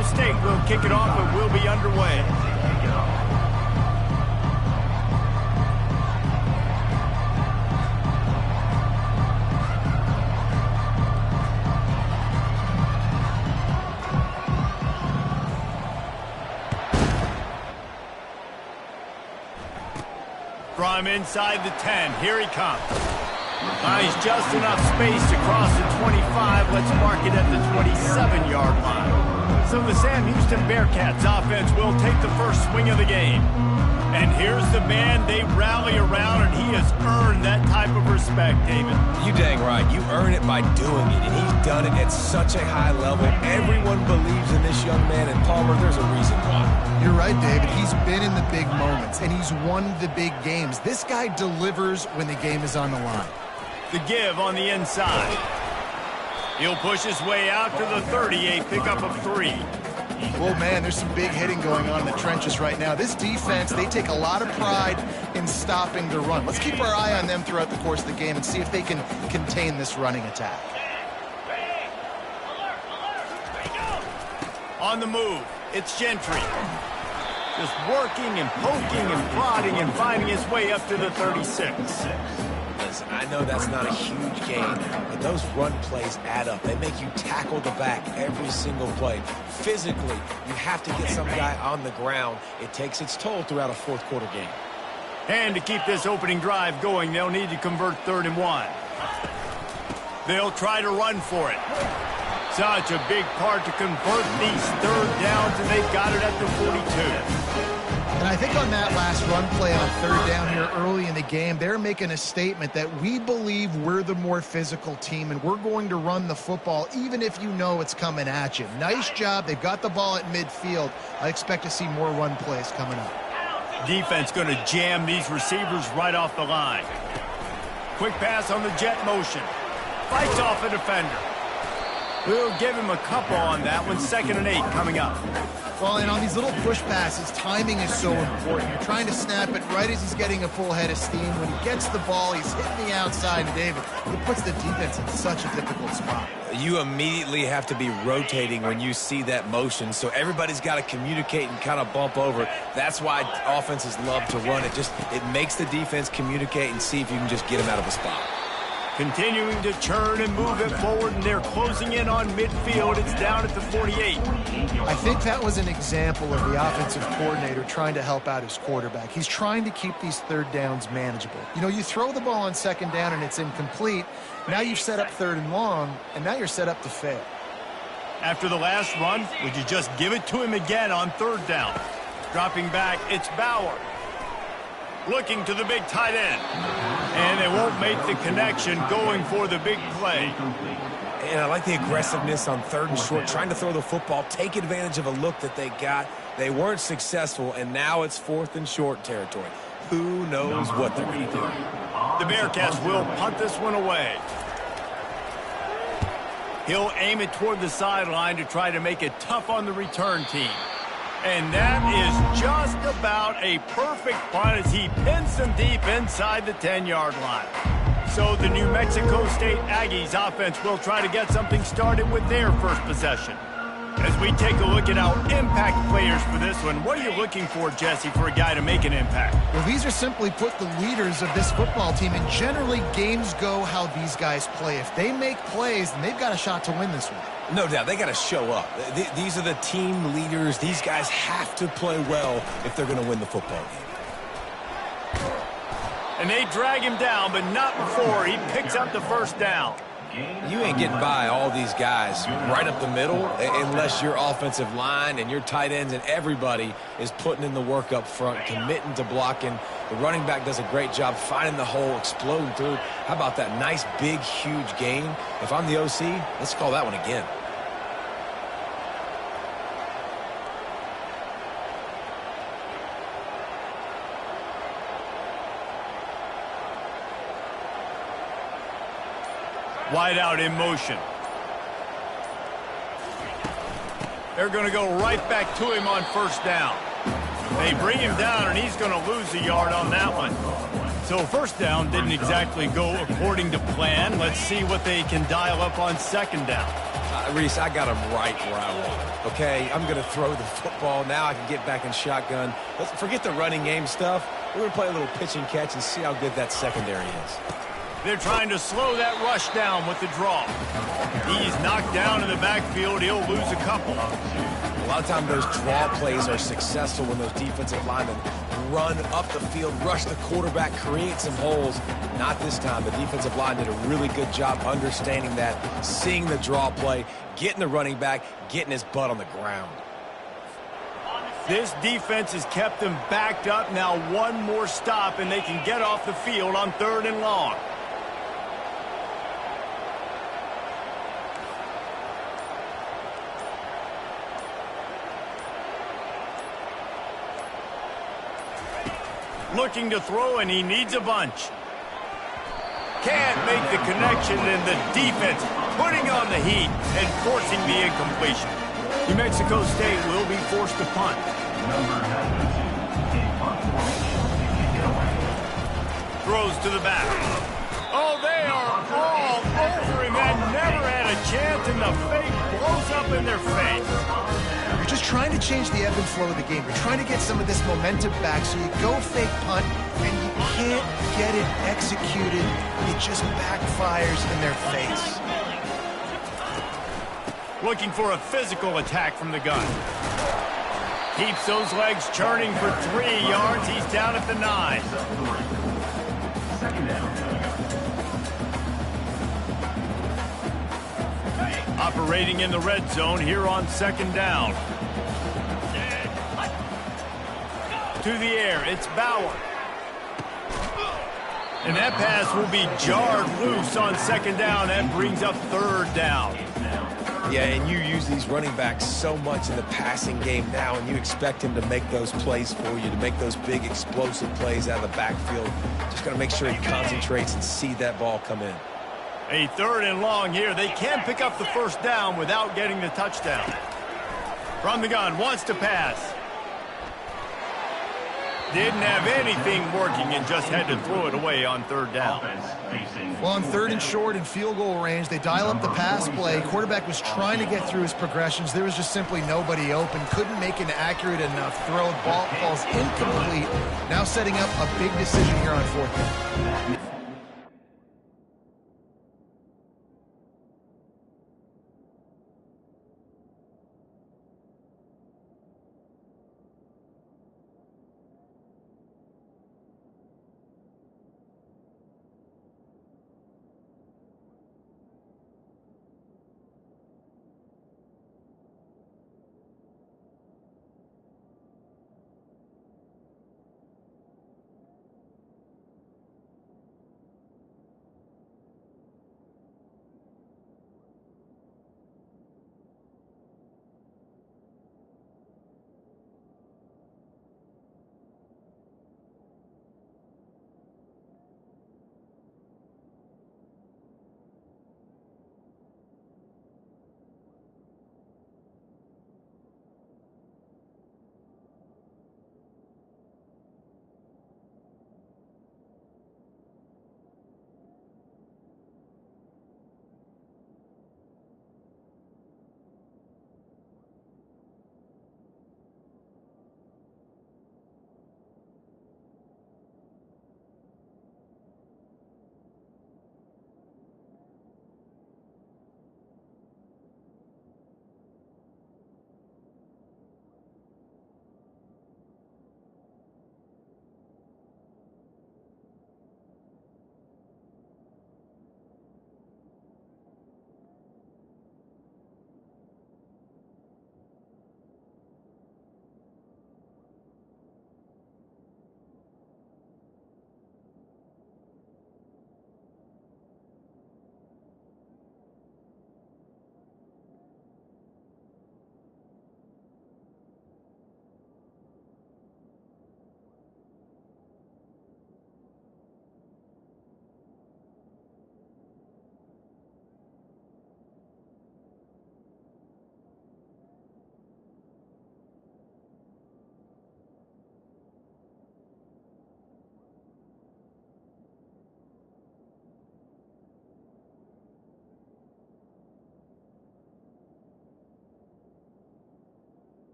Mexico State will kick it off and we'll be underway. From inside the 10, here he comes. He's just enough space to cross the 25. Let's mark it at the 27-yard line. So the Sam Houston Bearcats offense will take the first swing of the game. And here's the man they rally around, and he has earned that type of respect, David. You dang right. You earn it by doing it, and he's done it at such a high level. Everyone believes in this young man, and Palmer, there's a reason why. You're right, David. He's been in the big moments, and he's won the big games. This guy delivers when the game is on the line. The give on the inside. He'll push his way out to the 38, pickup of 3. Oh, man, there's some big hitting going on in the trenches right now. This defense, they take a lot of pride in stopping the run. Let's keep our eye on them throughout the course of the game and see if they can contain this running attack. On the move, it's Gentry. Just working and poking and prodding and finding his way up to the 36. Listen, I know that's not a huge gain, but those run plays add up. They make you tackle the back every single play. Physically, you have to get some guy on the ground. It takes its toll throughout a fourth quarter game. And to keep this opening drive going, they'll need to convert 3rd and 1. They'll try to run for it. Such a big part to convert these 3rd downs, and they've got it at the 42. And I think on that last run play on 3rd down here early in the game, they're making a statement that we believe we're the more physical team and we're going to run the football even if you know it's coming at you. Nice job. They've got the ball at midfield. I expect to see more run plays coming up. Defense going to jam these receivers right off the line. Quick pass on the jet motion. Fights off a defender. We'll give him a couple on that one. 2nd and 8 coming up. Well, and on these little push passes, timing is so important. You're trying to snap it right as he's getting a full head of steam. When he gets the ball, he's hitting the outside. And, David, it puts the defense in such a difficult spot. You immediately have to be rotating when you see that motion, so everybody's got to communicate and kind of bump over. That's why offenses love to run it. It makes the defense communicate and see if you can just get them out of a spot. Continuing to churn and move it forward, and they're closing in on midfield. It's down at the 48. I think that was an example of the offensive coordinator trying to help out his quarterback. He's trying to keep these 3rd downs manageable. You know, you throw the ball on 2nd down and it's incomplete. Now you've set up 3rd and long, and now you're set up to fail. After the last run, would you just give it to him again on 3rd down? Dropping back, it's Bauer. Looking to the big tight end. And they won't make the connection, going for the big play. And I like the aggressiveness on 3rd and short, trying to throw the football, take advantage of a look that they got. They weren't successful, and now it's 4th and short territory. Who knows what they're going to do? The Bearcats will punt this one away. He'll aim it toward the sideline to try to make it tough on the return team. And that is just about a perfect punt as he pins them deep inside the 10-yard line. So the New Mexico State Aggies offense will try to get something started with their first possession. As we take a look at our impact players for this one, what are you looking for, Jesse, for a guy to make an impact? Well, these are simply put the leaders of this football team, and generally games go how these guys play. If they make plays, then they've got a shot to win this one. No doubt, they got to show up. These are the team leaders. These guys have to play well if they're going to win the football game. And they drag him down, but not before he picks up the 1st down. You ain't getting by all these guys right up the middle unless your offensive line and your tight ends and everybody is putting in the work up front, committing to blocking. The running back does a great job finding the hole, exploding through. How about that nice, big, huge gain? If I'm the OC, let's call that one again. Wide out in motion. They're going to go right back to him on 1st down. They bring him down, and he's going to lose a yard on that one. So 1st down didn't exactly go according to plan. Let's see what they can dial up on 2nd down. Reese, I got him right where I want him. Okay, I'm going to throw the football. Now I can get back in shotgun. Let's forget the running game stuff. We're going to play a little pitch and catch and see how good that secondary is. They're trying to slow that rush down with the draw. He's knocked down in the backfield. He'll lose a couple. A lot of times those draw plays are successful when those defensive linemen run up the field, rush the quarterback, create some holes. Not this time. The defensive line did a really good job understanding that, seeing the draw play, getting the running back, getting his butt on the ground. This defense has kept them backed up. Now one more stop, and they can get off the field on 3rd and long. Looking to throw, and he needs a bunch. Can't make the connection, and the defense putting on the heat and forcing the incompletion. New Mexico State will be forced to punt. Throws to the back. Oh, they are all over him and never had a chance, and the fake blows up in their face. You're just trying to change the ebb and flow of the game. You're trying to get some of this momentum back, so you go fake punt, and you can't get it executed. It just backfires in their face. Looking for a physical attack from the gun. Keeps those legs churning for 3 yards. He's down at the 9. Operating in the red zone here on 2nd down. To the air, it's Bauer. And that pass will be jarred loose on 2nd down. That brings up 3rd down. Yeah, and you use these running backs so much in the passing game now, and you expect him to make those plays for you, to make those big explosive plays out of the backfield. Just got to make sure he concentrates and see that ball come in. A 3rd and long here. They can pick up the 1st down without getting the touchdown. From the gun, wants to pass. Didn't have anything working and just had to throw it away on 3rd down. Well, on 3rd and short and field goal range, they dial up the pass play. Quarterback was trying to get through his progressions. There was just simply nobody open. Couldn't make an accurate enough throw. Ball falls incomplete. Now setting up a big decision here on 4th down.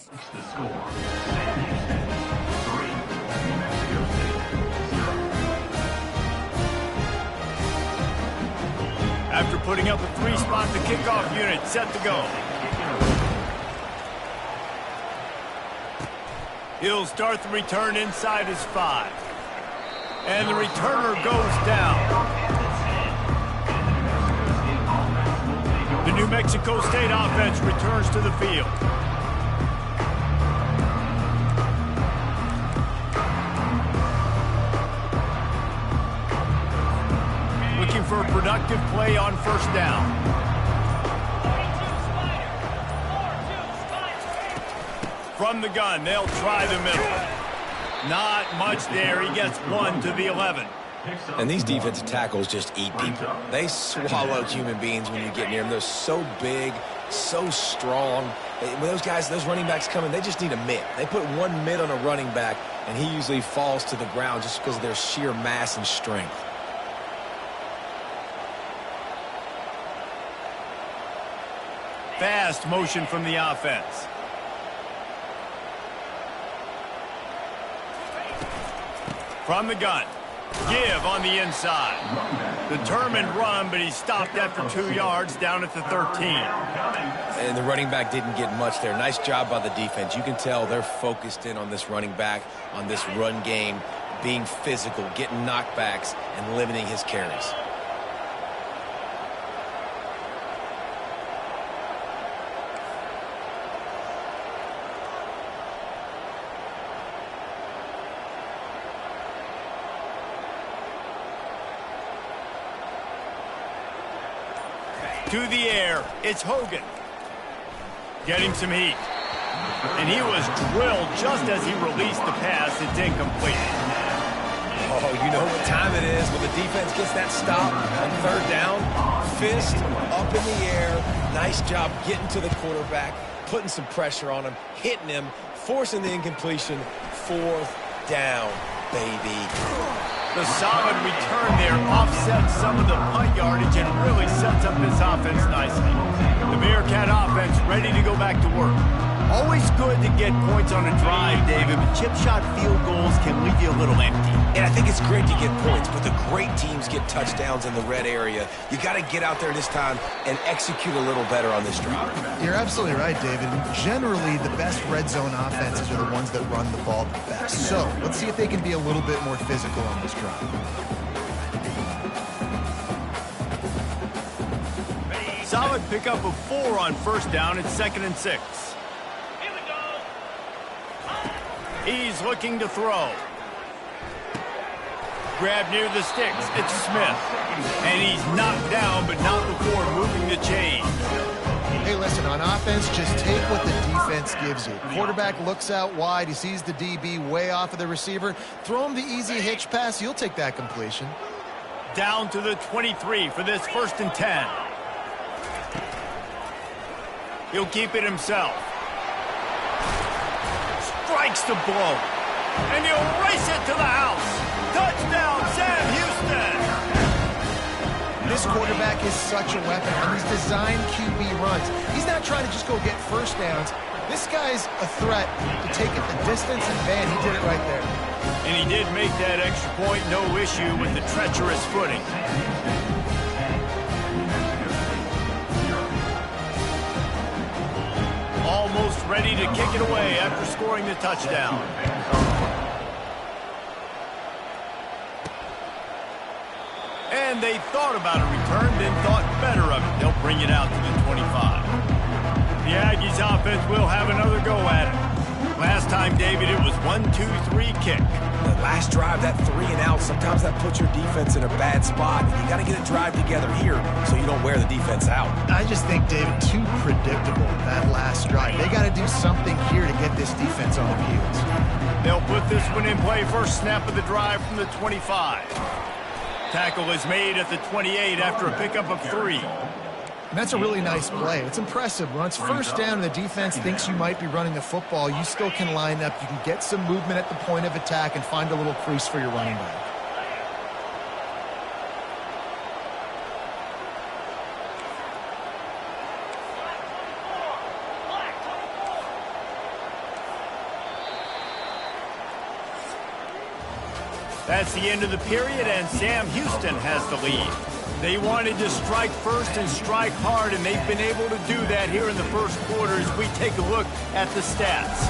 The score, Sam Houston, 3, New Mexico State, 0. After putting up a 3-spot, the kickoff unit set to go. He'll start the return inside his 5. And the returner goes down. The New Mexico State offense returns to the field. Looking for a productive play on first down. From the gun, they'll try the middle. Not much there. He gets 1 to the 11. And these defensive tackles just eat people. They swallow human beings when you get near them. They're so big, so strong. When those guys, those running backs come in, they just need a mitt. They put one mitt on a running back, and he usually falls to the ground just because of their sheer mass and strength. Fast motion from the offense. From the gun. Give on the inside. Determined run, but he stopped after 2 yards down at the 13. And the running back didn't get much there. Nice job by the defense. You can tell they're focused in on this running back, on this run game, being physical, getting knockbacks, and limiting his carries. To the air, it's Hogan. Getting some heat. And he was drilled just as he released the pass. It's incomplete. Oh, you know what time it is when the defense gets that stop on third down. Fist up in the air. Nice job getting to the quarterback, putting some pressure on him, hitting him, forcing the incompletion. 4th down, baby. The solid return there offsets some of the punt yardage and really sets up this offense nicely. The Bearcat offense ready to go back to work. Always good to get points on a drive, David, but chip shot field goals can leave you a little empty. And I think it's great to get points, but the great teams get touchdowns in the red area. You got to get out there this time and execute a little better on this drive. You're absolutely right, David. Generally, the best red zone offenses are the ones that run the ball the best. So let's see if they can be a little bit more physical on this drive. Solid pickup of 4 on first down. It's 2nd and 6. He's looking to throw. Grab near the sticks. It's Smith. And he's knocked down, but not before moving the chain. Hey, listen, on offense, just take what the defense gives you. Quarterback looks out wide. He sees the DB way off of the receiver. Throw him the easy hitch pass. You'll take that completion. Down to the 23 for this 1st and 10. He'll keep it himself. Strikes the blow. And he'll race it to the house. Touchdown, Sam Houston. This quarterback is such a weapon on these design QB runs. He's not trying to just go get first downs. This guy's a threat to take it the distance, and man, he did it right there. And he did make that extra point, no issue with the treacherous footing. Almost ready to kick it away after scoring the touchdown. And they thought about a return, then thought better of it. They'll bring it out to the 25. The Aggies offense will have another go at it. Last time, David, it was 1-2-3 kick. The last drive, that 3 and out, sometimes that puts your defense in a bad spot. You got to get a drive together here so you don't wear the defense out. I just think, David, too predictable, that last drive. They got to do something here to get this defense on their heels. They'll put this one in play. First snap of the drive from the 25. Tackle is made at the 28 after a pickup of 3. And that's a really nice play. It's impressive. Once first down and the defense thinks you might be running the football, you still can line up. You can get some movement at the point of attack and find a little crease for your running back. That's the end of the period, and Sam Houston has the lead. They wanted to strike first and strike hard, and they've been able to do that here in the first quarter as we take a look at the stats.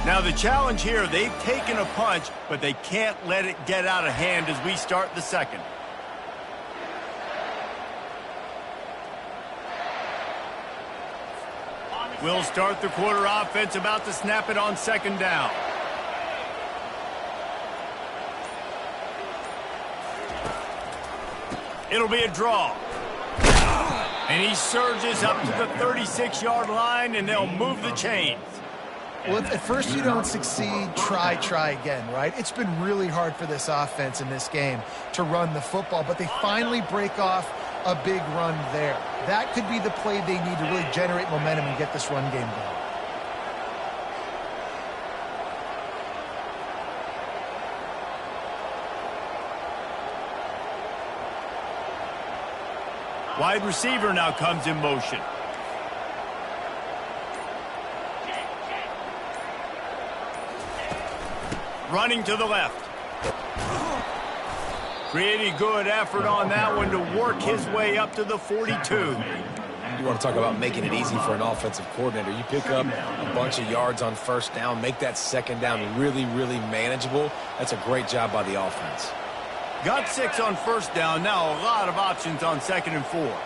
Now the challenge here, they've taken a punch, but they can't let it get out of hand as we start the second. We'll start the quarter offense, about to snap it on second down. It'll be a draw. And he surges up to the 36-yard line, and they'll move the chains. Well, if at first you don't succeed, try again, right? It's been really hard for this offense in this game to run the football, but they finally break off a big run there. That could be the play they need to really generate momentum and get this run game going. Wide receiver now comes in motion. Running to the left. Pretty good effort on that one to work his way up to the 42. You want to talk about making it easy for an offensive coordinator. You pick up a bunch of yards on first down, make that second down really, really manageable. That's a great job by the offense. Got 6 on first down. Now a lot of options on 2nd and 4.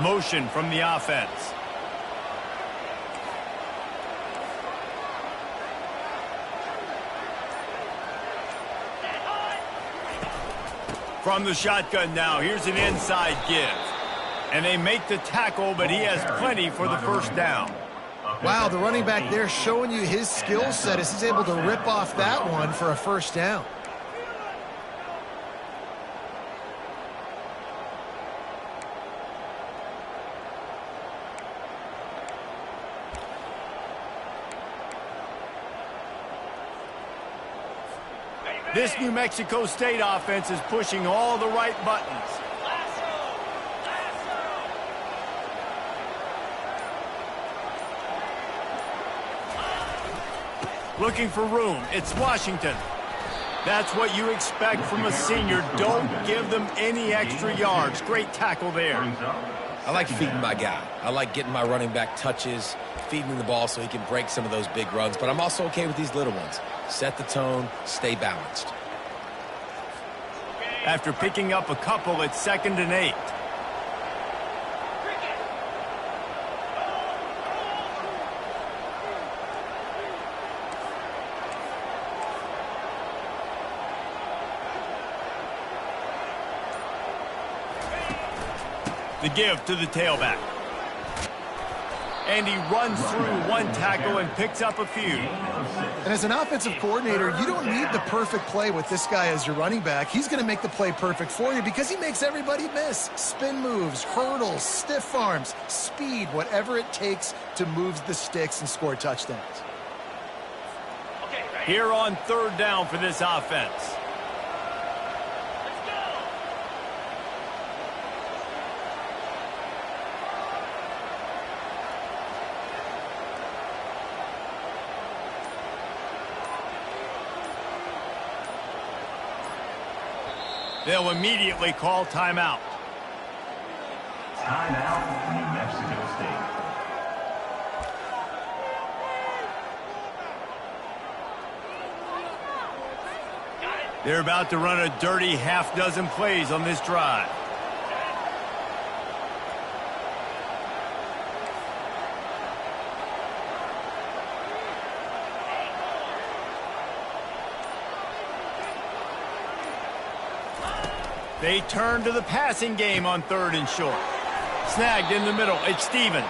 Motion from the offense. From the shotgun now, here's an inside give. And they make the tackle, but he has plenty for the first down. Wow, the running back there showing you his skill set as he's able to rip off that one for a first down. This New Mexico State offense is pushing all the right buttons. Looking for room. It's Washington. That's what you expect from a senior. Don't give them any extra yards. Great tackle there. I like feeding my guy. I like getting my running back touches, feeding him the ball so he can break some of those big runs. But I'm also okay with these little ones. Set the tone, stay balanced. After picking up a couple, it's 2nd and 8. The give to the tailback. And he runs through one tackle and picks up a few. And as an offensive coordinator, you don't need the perfect play with this guy as your running back. He's going to make the play perfect for you because he makes everybody miss. Spin moves, hurdles, stiff arms, speed, whatever it takes to move the sticks and score touchdowns. Here on 3rd down for this offense. They'll immediately call timeout. Timeout, New Mexico State. They're about to run a dirty half-dozen plays on this drive. They turn to the passing game on 3rd and short. Snagged in the middle. It's Stevens.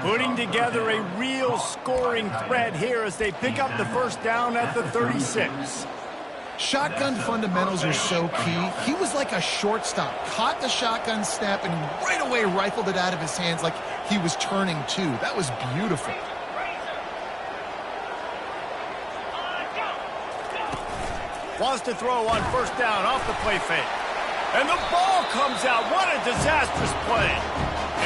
Putting together a real scoring threat here as they pick up the first down at the 36. Shotgun fundamentals are so key. He was like a shortstop. Caught the shotgun snap and right away rifled it out of his hands like he was turning too. That was beautiful. Wants to throw on first down off the play fake. And the ball comes out. What a disastrous play.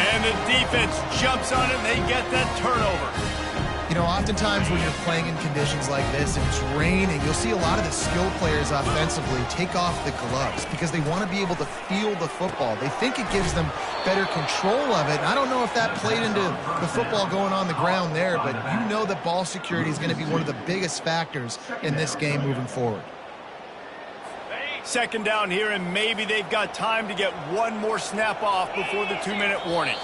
And the defense jumps on it, and they get that turnover. You know, oftentimes when you're playing in conditions like this and it's raining, you'll see a lot of the skill players offensively take off the gloves because they want to be able to feel the football. They think it gives them better control of it. And I don't know if that played into the football going on the ground there, but you know that ball security is going to be one of the biggest factors in this game moving forward. Second down here, and maybe they've got time to get one more snap off before the 2-minute warning.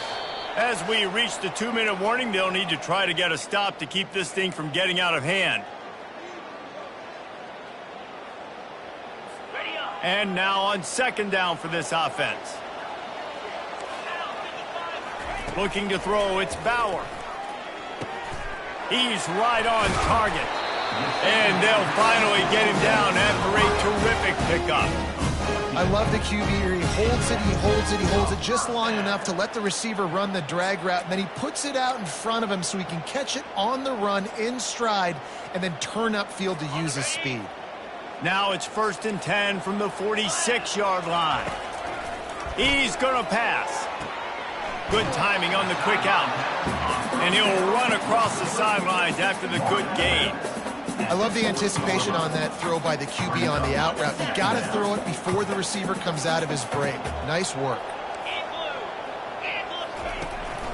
As we reach the 2-minute warning, they'll need to try to get a stop to keep this thing from getting out of hand. And now on second down for this offense. Looking to throw, it's Bauer. He's right on target. And they'll finally get him down after a terrific pickup. I love the QB here. He holds it, he holds it, he holds it just long enough to let the receiver run the drag route, and then he puts it out in front of him so he can catch it on the run in stride and then turn upfield to use his speed. Now it's 1st and 10 from the 46-yard line. He's going to pass. Good timing on the quick out. And he'll run across the sidelines after the good gain. I love the anticipation on that throw by the QB on the out route. You got to throw it before the receiver comes out of his break. Nice work.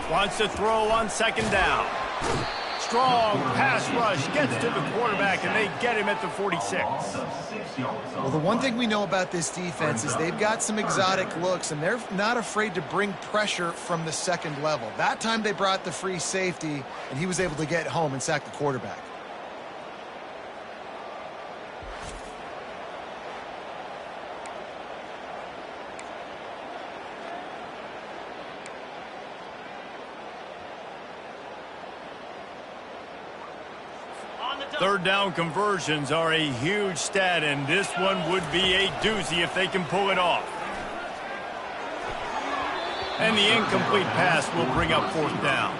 Wants to throw on second down. Strong pass rush gets to the quarterback, and they get him at the 46. Well, the one thing we know about this defense is they've got some exotic looks, and they're not afraid to bring pressure from the second level. That time they brought the free safety, and he was able to get home and sack the quarterback. Third down conversions are a huge stat, and this one would be a doozy if they can pull it off. And the incomplete pass will bring up 4th down.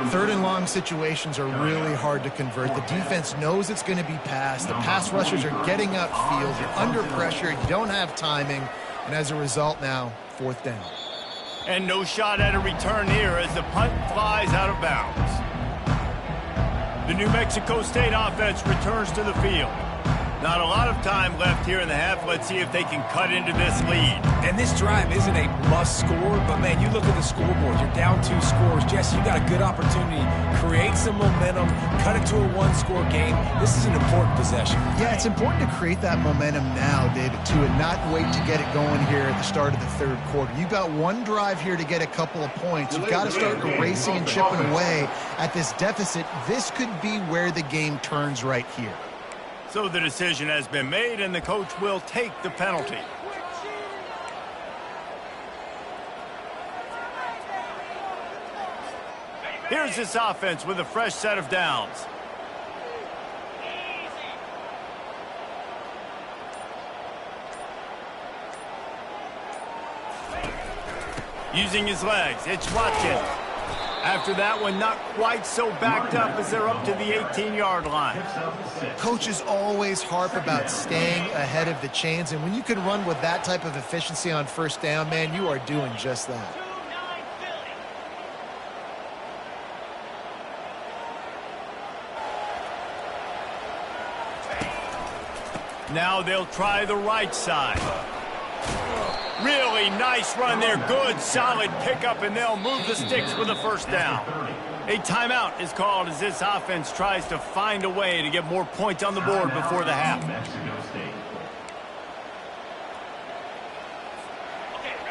Third and long situations are really hard to convert. The defense knows it's going to be passed. The pass rushers are getting upfield. You're under pressure. You don't have timing. And as a result now, 4th down. And no shot at a return here as the punt flies out of bounds. The New Mexico State offense returns to the field. Not a lot of time left here in the half. Let's see if they can cut into this lead. And this drive isn't a must score, but man, you look at the scoreboard. You're down 2 scores. Jesse, you got a good opportunity. Create some momentum. Cut it to a 1-score game. This is an important possession. Yeah, it's important to create that momentum now, David, too, and not wait to get it going here at the start of the third quarter. You've got one drive here to get a couple of points. You've got to start racing and chipping away at this deficit. This could be where the game turns right here. So the decision has been made, and the coach will take the penalty. Here's this offense with a fresh set of downs. Using his legs, it's Watkins. After that one, not quite so backed up as they're up to the 18-yard line. Coaches always harp about staying ahead of the chains, and when you can run with that type of efficiency on 1st down, man, you are doing just that. Now they'll try the right side. Really nice run there. Good, solid pickup, and they'll move the sticks with a 1st down. A timeout is called as this offense tries to find a way to get more points on the board before the half.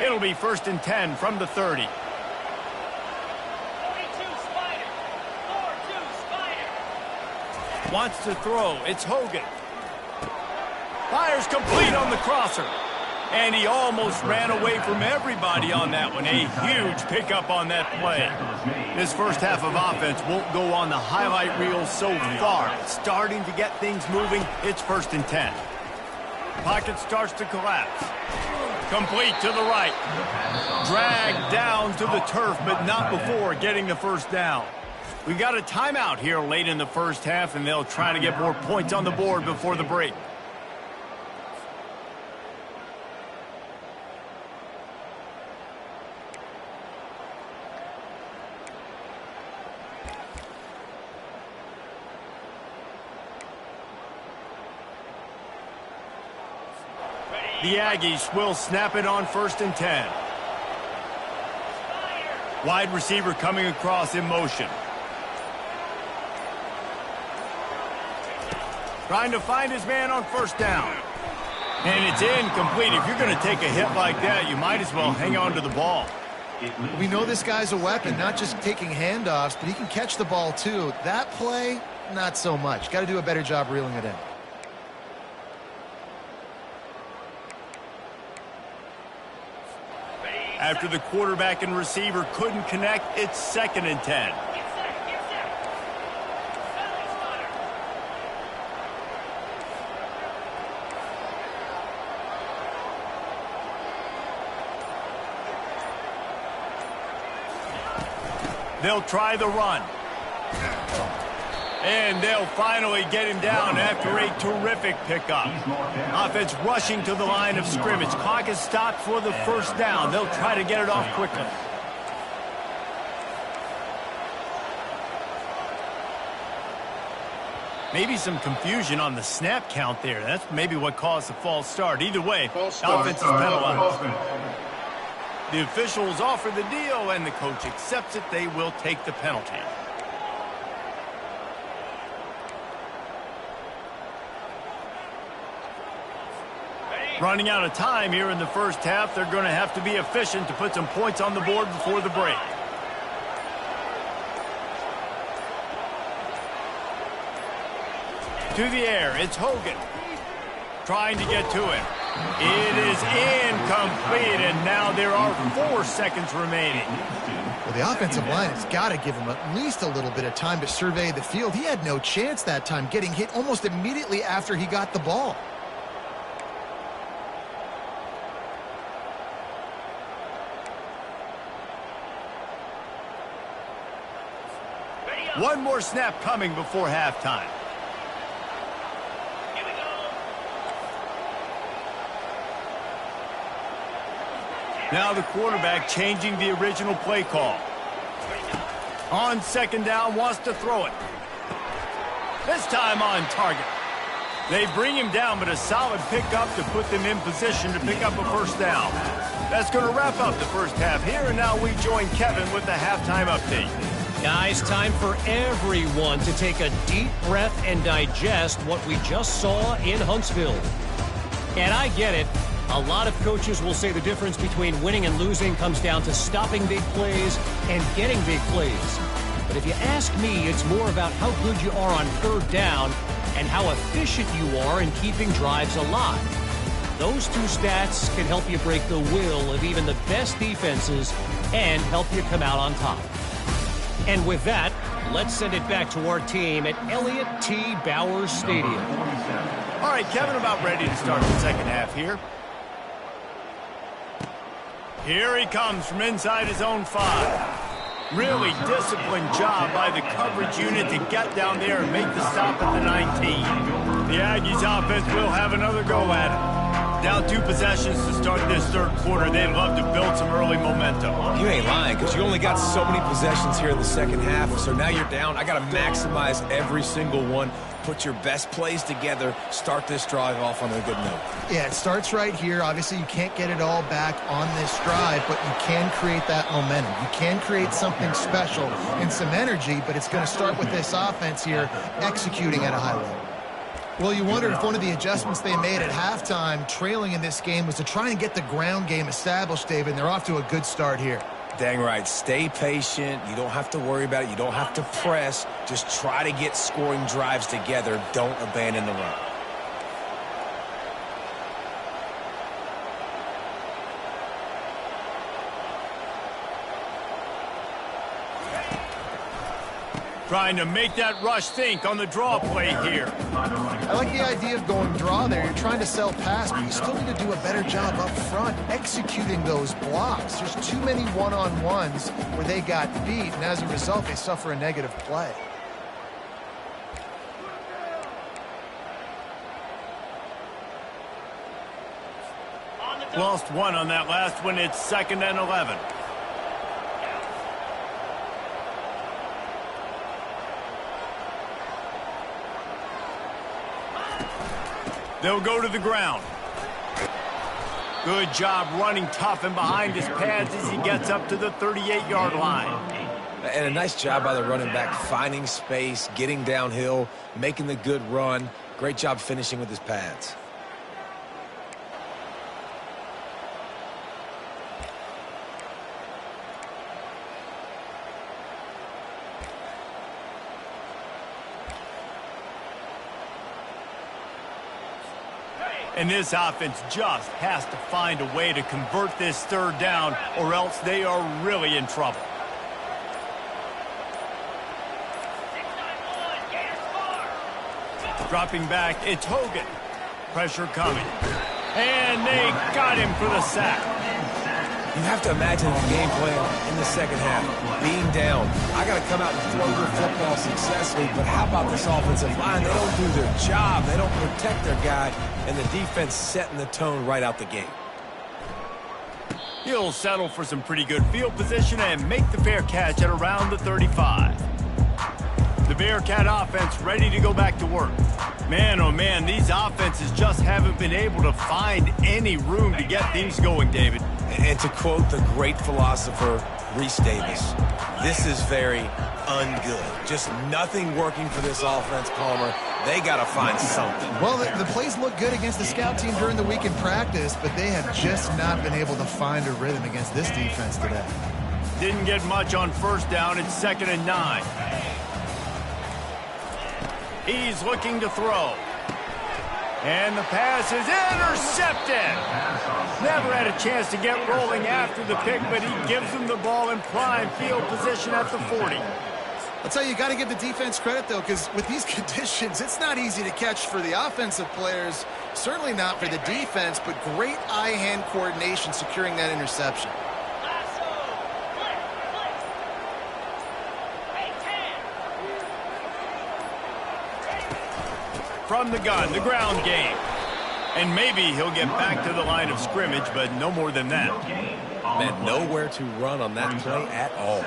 It'll be 1st and 10 from the 30. Wants to throw. It's Hogan. Fires complete on the crosser. And he almost ran away from everybody on that one. A huge pickup on that play. This first half of offense won't go on the highlight reel so far. It's starting to get things moving. It's 1st and 10. Pocket starts to collapse. Complete to the right. Dragged down to the turf, but not before getting the 1st down. We've got a timeout here late in the first half, and they'll try to get more points on the board before the break. The Aggies will snap it on 1st and 10. Wide receiver coming across in motion. Trying to find his man on 1st down. And it's incomplete. If you're going to take a hit like that, you might as well hang on to the ball. We know this guy's a weapon, not just taking handoffs, but he can catch the ball too. That play, not so much. Got to do a better job reeling it in. After the quarterback and receiver couldn't connect, it's 2nd and 10. They'll try the run. And they'll finally get him down after a terrific pickup. Offense rushing to the line of scrimmage. Clock is stopped for the 1st down. They'll try to get it off quickly. Maybe some confusion on the snap count there. That's maybe what caused the false start. Either way, offense is penalized. The officials offer the deal, and the coach accepts it. They will take the penalty. Running out of time here in the 1st half. They're going to have to be efficient to put some points on the board before the break. To the air, it's Hogan. Trying to get to it. It is incomplete, and now there are 4 seconds remaining. Well, the offensive line has got to give him at least a little bit of time to survey the field. He had no chance that time, getting hit almost immediately after he got the ball. One more snap coming before halftime. Now the quarterback changing the original play call. On 2nd down, wants to throw it. This time on target. They bring him down, but a solid pickup to put them in position to pick up a 1st down. That's going to wrap up the 1st half here, and now we join Kevin with the halftime update. Guys, time for everyone to take a deep breath and digest what we just saw in Huntsville. And I get it. A lot of coaches will say the difference between winning and losing comes down to stopping big plays and getting big plays. But if you ask me, it's more about how good you are on 3rd down and how efficient you are in keeping drives alive. Those 2 stats can help you break the will of even the best defenses and help you come out on top. And with that, let's send it back to our team at Elliott T. Bowers Stadium. All right, Kevin, about ready to start the 2nd half here. Here he comes from inside his own 5. Really disciplined job by the coverage unit to get down there and make the stop at the 19. The Aggies offense will have another go at it. Down 2 possessions to start this 3rd quarter. They'd love to build some early momentum. You ain't lying, because you only got so many possessions here in the 2nd half, so now you're down. I got to maximize every single one. Put your best plays together. Start this drive off on a good note. Yeah, it starts right here. Obviously, you can't get it all back on this drive, but you can create that momentum. You can create something special and some energy, but it's going to start with this offense here executing at a high level. Well, you wondered if one of the adjustments they made at halftime, trailing in this game, was to try and get the ground game established, David, and they're off to a good start here. Dang right. Stay patient. You don't have to worry about it. You don't have to press. Just try to get scoring drives together. Don't abandon the run. Trying to make that rush think on the draw play here. I like the idea of going draw there. You're trying to sell pass, but you still need to do a better job up front executing those blocks. There's too many one-on-ones where they got beat, and as a result, they suffer a negative play. Lost 1 on that last one. It's 2nd and 11. They'll go to the ground. Good job running tough and behind his pads as he gets up to the 38-yard line. And a nice job by the running back, finding space, getting downhill, making the good run. Great job finishing with his pads. And this offense just has to find a way to convert this third down, or else they are really in trouble. Dropping back, it's Hogan. Pressure coming. And they got him for the sack. You have to imagine the game plan in the second half. Being down, I got to come out and throw the football successfully, but how about this offensive line? They don't do their job. They don't protect their guy, and the defense setting the tone right out the gate. He'll settle for some pretty good field position and make the fair catch at around the 35. The Bearcat offense ready to go back to work. Man, oh man, these offenses just haven't been able to find any room to get things going, David. And to quote the great philosopher, Reese Davis, this is very ungood. Just nothing working for this offense, Palmer. They got to find something. Well, the plays look good against the scout team during the week in practice, but they have just not been able to find a rhythm against this defense today. Didn't get much on first down. It's 2nd and 9. He's looking to throw. And the pass is intercepted. Never had a chance to get rolling after the pick, but he gives them the ball in prime field position at the 40. I'll tell you, you got to give the defense credit, though, because with these conditions, it's not easy to catch for the offensive players, certainly not for the defense, but great eye-hand coordination securing that interception. From the gun, the ground game. And maybe he'll get back to the line of scrimmage, but no more than that. Man, nowhere to run on that play at all.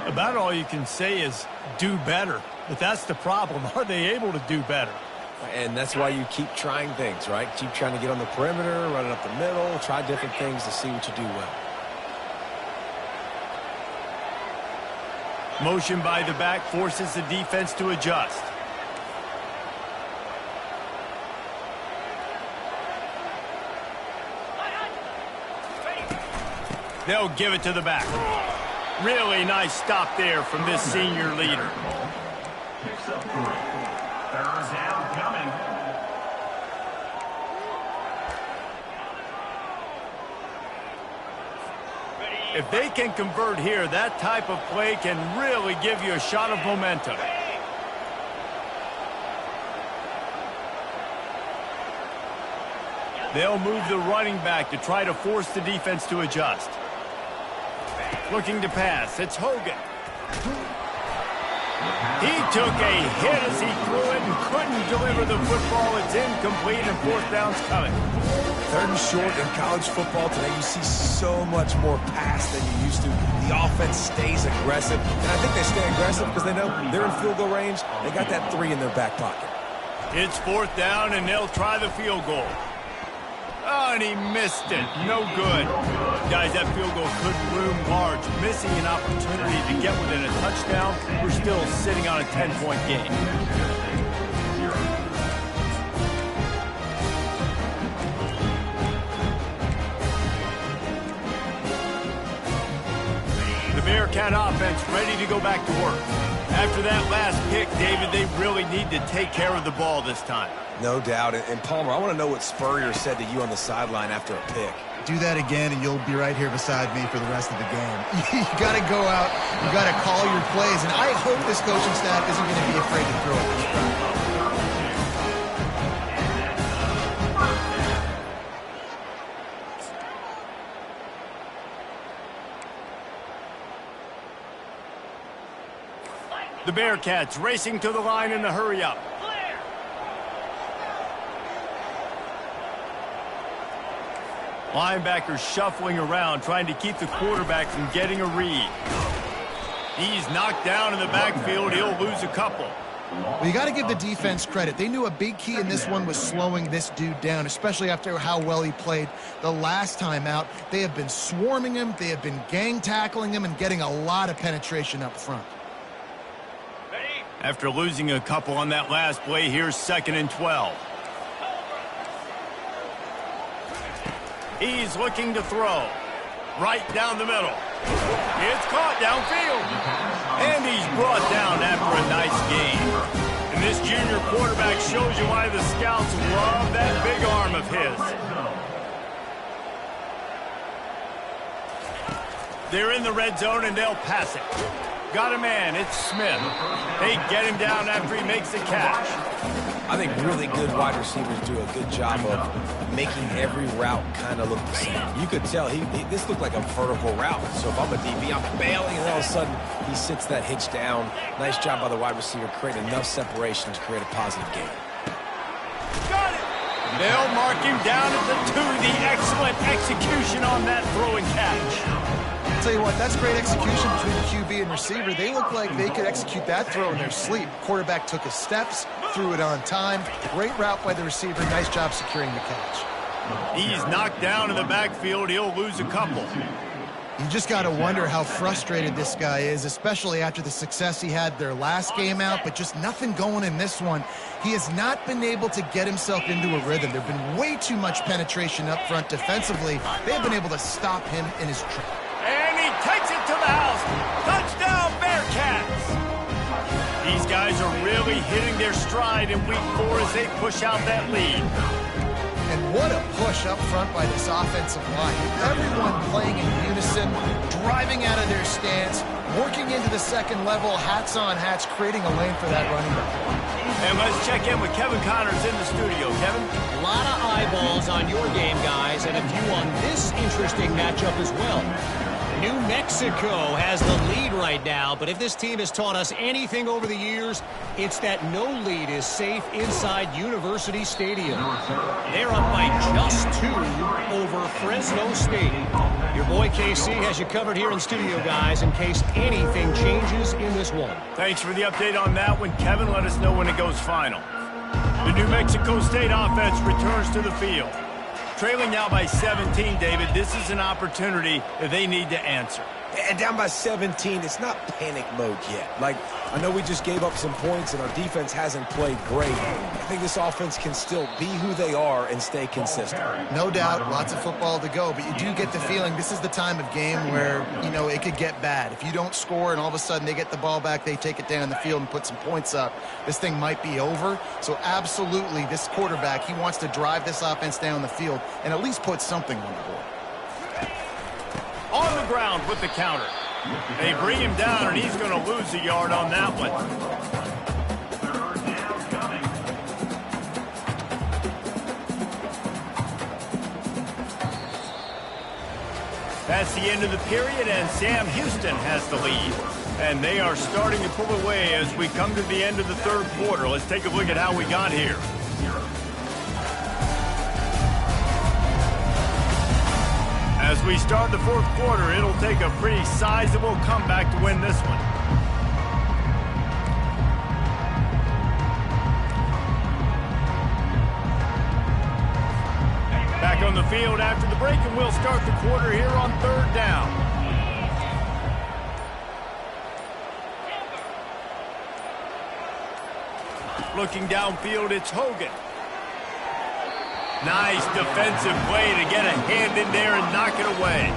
About all you can say is do better. But that's the problem. Are they able to do better? And that's why you keep trying things, right? Keep trying to get on the perimeter, running up the middle, try different things to see what you do well. Motion by the back forces the defense to adjust. They'll give it to the back. Really nice stop there from this senior leader. Picks up 3. 3rd down coming. If they can convert here, that type of play can really give you a shot of momentum. They'll move the running back to try to force the defense to adjust. Looking to pass. It's Hogan. He took a hit as he threw it and couldn't deliver the football. It's incomplete and 4th down's coming. 3rd and short in college football today, you see so much more pass than you used to. The offense stays aggressive. And I think they stay aggressive because they know they're in field goal range. They got that 3 in their back pocket. It's 4th down, and they'll try the field goal. Oh, and he missed it. No good. Guys, that field goal could loom large. Missing an opportunity to get within a touchdown. We're still sitting on a 10-point game. The Bearcat offense ready to go back to work. After that last pick, David, they really need to take care of the ball this time. No doubt. And Palmer, I want to know what Spurrier said to you on the sideline after a pick. Do that again, and you'll be right here beside me for the rest of the game. You got to go out. You got to call your plays, and I hope this coaching staff isn't going to be afraid to throw it this time. The Bearcats racing to the line in a hurry-up. Linebackers shuffling around, trying to keep the quarterback from getting a read. He's knocked down in the backfield. He'll lose a couple. Well, you got to give the defense credit. They knew a big key in this one was slowing this dude down, especially after how well he played the last time out. They have been swarming him. They have been gang tackling him and getting a lot of penetration up front. After losing a couple on that last play, here's 2nd and 12. He's looking to throw. Right down the middle. It's caught downfield. And he's brought down after a nice gain. And this junior quarterback shows you why the scouts love that big arm of his. They're in the red zone and they'll pass it. Got a man, it's Smith. They get him down after he makes the catch. I think really good wide receivers do a good job of making every route kind of look the same. You could tell this looked like a vertical route. So if I'm a DB, I'm bailing, and all of a sudden he sits that hitch down. Nice job by the wide receiver, creating enough separation to create a positive gain. Got it! They'll mark him down at the 2. The excellent execution on that throw and catch. I'll tell you what, that's great execution between the QB and receiver. They look like they could execute that throw in their sleep. Quarterback took his steps, threw it on time. Great route by the receiver. Nice job securing the catch. He's knocked down in the backfield. He'll lose a couple. You just got to wonder how frustrated this guy is, especially after the success he had their last game out, but just nothing going in this one. He has not been able to get himself into a rhythm. There have been way too much penetration up front defensively. They've been able to stop him in his track. And he takes it to the house. Touchdown, Bearcats! These guys are really hitting their stride in week 4 as they push out that lead. And what a push up front by this offensive line. Everyone playing in unison, driving out of their stance, working into the second level, hats on hats, creating a lane for that running back. And let's check in with Kevin Connors in the studio. Kevin? A lot of eyeballs on your game, guys, and a few on this interesting matchup as well. New Mexico has the lead right now, but if this team has taught us anything over the years, it's that no lead is safe inside University Stadium. They're up by just 2 over Fresno State. Your boy KC has you covered here in studio, guys, in case anything changes in this one. Thanks for the update on that one, Kevin. Let us know when it goes final. The New Mexico State offense returns to the field. Trailing now by 17, David. This is an opportunity that they need to answer. And down by 17, it's not panic mode yet. Like, I know we just gave up some points and our defense hasn't played great. I think this offense can still be who they are and stay consistent. No doubt, lots of football to go, but you do get the feeling this is the time of game where, you know, it could get bad. If you don't score and all of a sudden they get the ball back, they take it down the field and put some points up, this thing might be over. So absolutely, this quarterback, he wants to drive this offense down the field and at least put something on the board. On the ground with the counter. They bring him down, and he's going to lose a yard on that one. That's the end of the period, and Sam Houston has the lead. And they are starting to pull away as we come to the end of the 3rd quarter. Let's take a look at how we got here. As we start the 4th quarter, it'll take a pretty sizable comeback to win this one. Back on the field after the break, and we'll start the quarter here on 3rd down. Looking downfield, it's Hogan. Nice defensive play to get a hand in there and knock it away.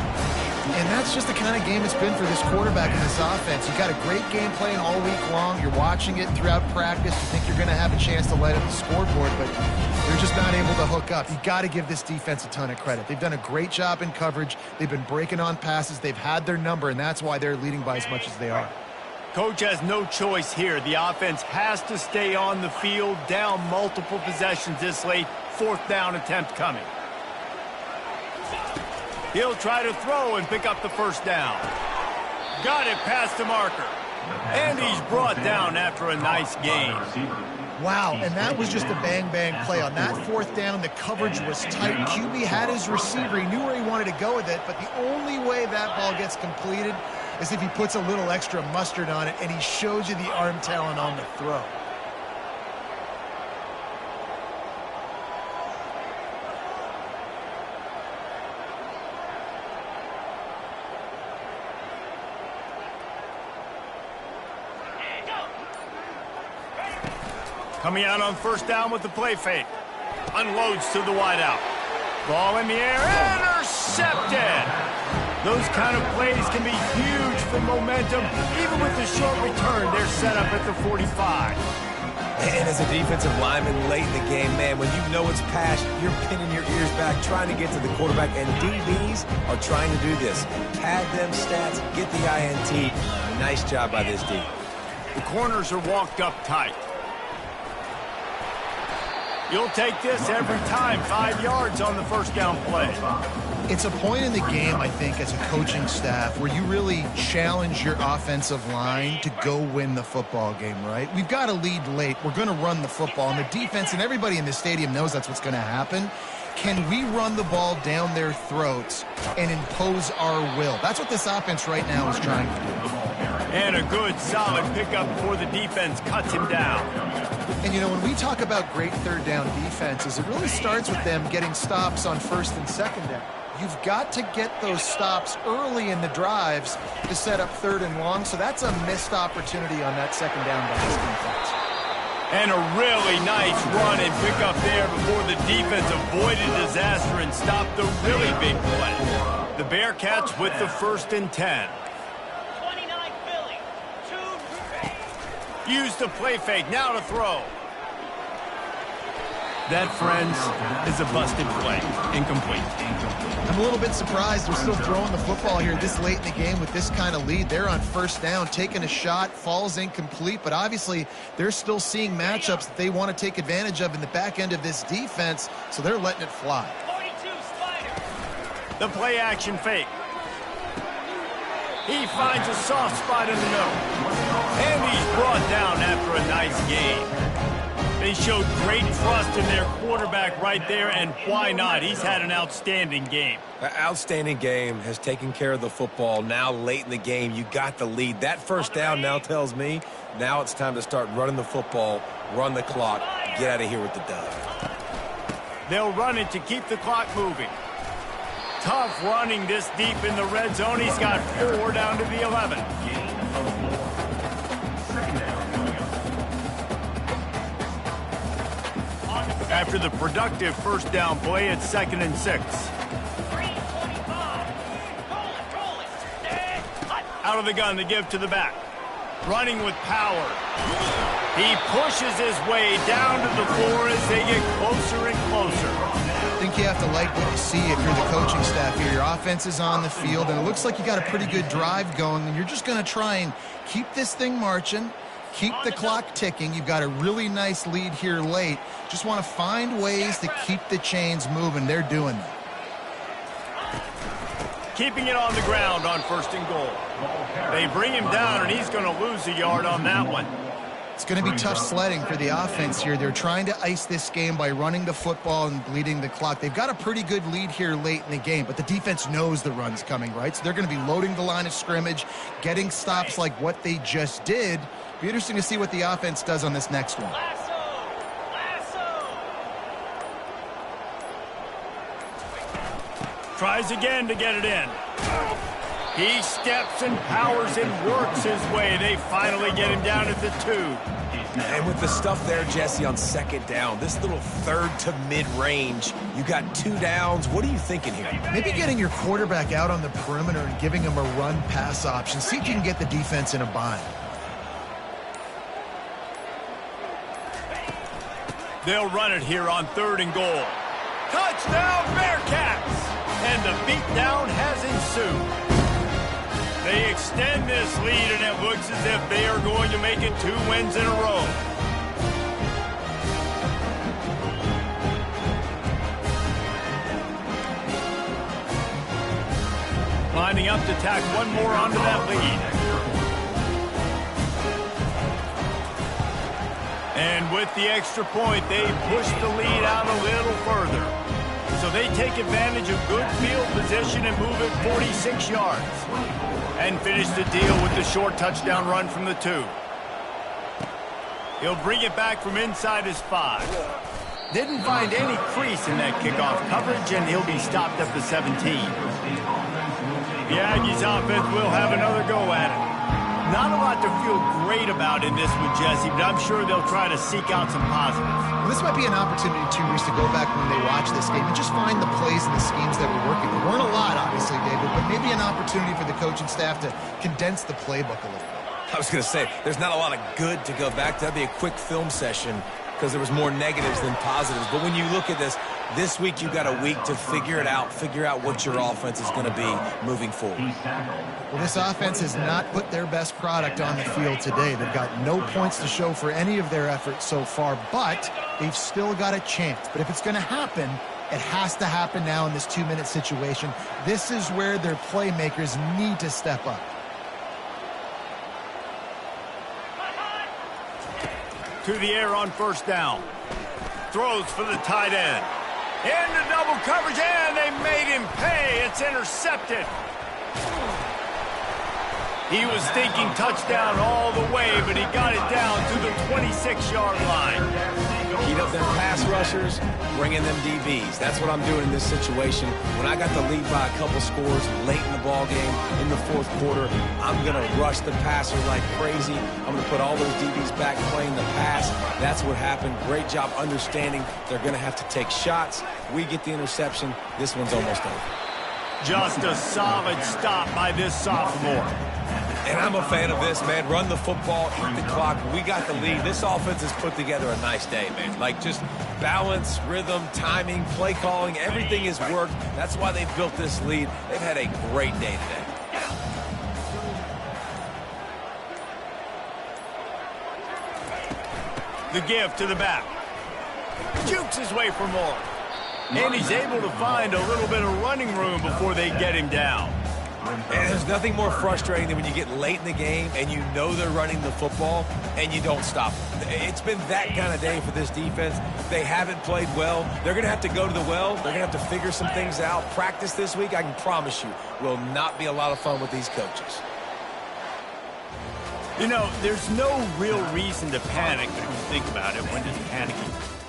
And that's just the kind of game it's been for this quarterback and this offense. You got a great game plan all week long. You're watching it throughout practice. You think you're going to have a chance to light up the scoreboard, but they're just not able to hook up. You got to give this defense a ton of credit. They've done a great job in coverage. They've been breaking on passes. They've had their number, and that's why they're leading by as much as they are. Coach has no choice here. The offense has to stay on the field, down multiple possessions this late. 4th down attempt coming. He'll try to throw and pick up the 1st down. Got it past the marker. And he's brought down after a nice gain. Wow, and that was just a bang-bang play. On that 4th down, the coverage was tight. QB had his receiver. He knew where he wanted to go with it, but the only way that ball gets completed is if he puts a little extra mustard on it, and he shows you the arm talent on the throw. Coming out on first down with the play fake. Unloads to the wideout. Ball in the air. Intercepted. Those kind of plays can be huge for momentum. Even with the short return, they're set up at the 45. And as a defensive lineman late in the game, man, when you know it's past, you're pinning your ears back, trying to get to the quarterback, and DBs are trying to do this. Pad them stats, get the INT. Nice job by this D. The corners are walked up tight. You'll take this every time. 5 yards on the first down play. It's a point in the game, I think, as a coaching staff where you really challenge your offensive line to go win the football game, right? We've got to lead late. We're going to run the football, and the defense and everybody in the stadium knows that's what's going to happen. Can we run the ball down their throats and impose our will? That's what this offense right now is trying to do. And a good, solid pickup before the defense cuts him down. And, you know, when we talk about great third down defenses, it really starts with them getting stops on first and second down. You've got to get those stops early in the drives to set up third and long, so that's a missed opportunity on that second down by this defense. And a really nice run and pickup there before the defense avoided disaster and stopped the really big play. The Bearcats with the 1st and 10. 29 Philly. 2. Use the play fake, now to throw. That, friends, is a busted play. Incomplete. I'm a little bit surprised they're still throwing the football here this late in the game with this kind of lead. They're on first down, taking a shot, falls incomplete, but obviously they're still seeing matchups that they want to take advantage of in the back end of this defense, so they're letting it fly. 42 Spider. The play action fake. He finds a soft spot in the middle. And he's brought down after a nice game. They showed great trust in their quarterback right there, and why not? He's had an outstanding game. An outstanding game, has taken care of the football. Now late in the game, you got the lead. That first down now tells me now it's time to start running the football, run the clock, get out of here with the dub. They'll run it to keep the clock moving. Tough running this deep in the red zone. He's got 4 down to the 11. After the productive first down play, it's 2nd and 6. Out of the gun to give to the back. Running with power. He pushes his way down to the floor as they get closer and closer. I think you have to like what you see if you're the coaching staff here. Your offense is on the field, and it looks like you got a pretty good drive going, and you're just going to try and keep this thing marching, keep the clock ticking. You've got a really nice lead here late. Just want to find ways to keep the chains moving. They're doing that. Keeping it on the ground on 1st and goal. They bring him down, and he's going to lose a yard on that one. It's going to be tough sledding for the offense here. They're trying to ice this game by running the football and bleeding the clock. They've got a pretty good lead here late in the game, but the defense knows the run's coming, right? So they're going to be loading the line of scrimmage, getting stops like what they just did. Be interesting to see what the offense does on this next one. Tries again to get it in. He steps and powers and works his way. They finally get him down at the 2. And with the stuff there, Jesse, on 2nd down, this little 3rd to mid-range, you got 2 downs. What are you thinking here? Maybe getting your quarterback out on the perimeter and giving him a run-pass option. See if you can get the defense in a bind. They'll run it here on 3rd and goal. Touchdown, Bearcats! And the beatdown has ensued. They extend this lead, and it looks as if they are going to make it 2 wins in a row. Lining up to tack one more onto that lead. And with the extra point, they push the lead out a little further. So they take advantage of good field position and move it 46 yards. And finish the deal with the short touchdown run from the 2. He'll bring it back from inside his 5. Didn't find any crease in that kickoff coverage, and he'll be stopped at the 17. The Aggies offense will have another go at it. Not a lot to feel great about in this one, Jesse, but I'm sure they'll try to seek out some positives. Well, this might be an opportunity, too, Reese, to go back when they watch this game and just find the plays and the schemes that were working. There weren't a lot, obviously, David, but maybe an opportunity for the coaching staff to condense the playbook a little bit. I was going to say, there's not a lot of good to go back to. That'd be a quick film session because there was more negatives than positives. But when you look at this week you've got a week to figure it out, figure out what your offense is going to be moving forward. Well, this offense has not put their best product on the field today. They've got no points to show for any of their efforts so far, but they've still got a chance. But if it's going to happen, it has to happen now in this 2-minute situation. This is where their playmakers need to step up. To the air on first down. Throws for the tight end. Into double coverage, and they made him pay. It's intercepted. He was thinking touchdown all the way, but he got it down to the 26-yard line. Heat up them pass rushers, bring in them DBs. That's what I'm doing in this situation. When I got the lead by a couple scores late in the ball game, in the fourth quarter, I'm going to rush the passer like crazy. I'm going to put all those DBs back playing the pass. That's what happened. Great job understanding they're going to have to take shots. We get the interception. This one's almost over. Just a solid stop by this sophomore. And I'm a fan of this, man. Run the football, eat the clock. We got the lead. This offense has put together a nice day, man. Like, just balance, rhythm, timing, play calling, everything has worked. That's why they've built this lead. They've had a great day today. The give to the back. Jukes his way for more. And he's able to find a little bit of running room before they get him down. And there's nothing more frustrating than when you get late in the game and you know they're running the football and you don't stop them. It's been that kind of day for this defense. They haven't played well. They're going to have to go to the well. They're going to have to figure some things out. Practice this week, I can promise you, will not be a lot of fun with these coaches. You know, there's no real reason to panic, but if you think about it, when does panicking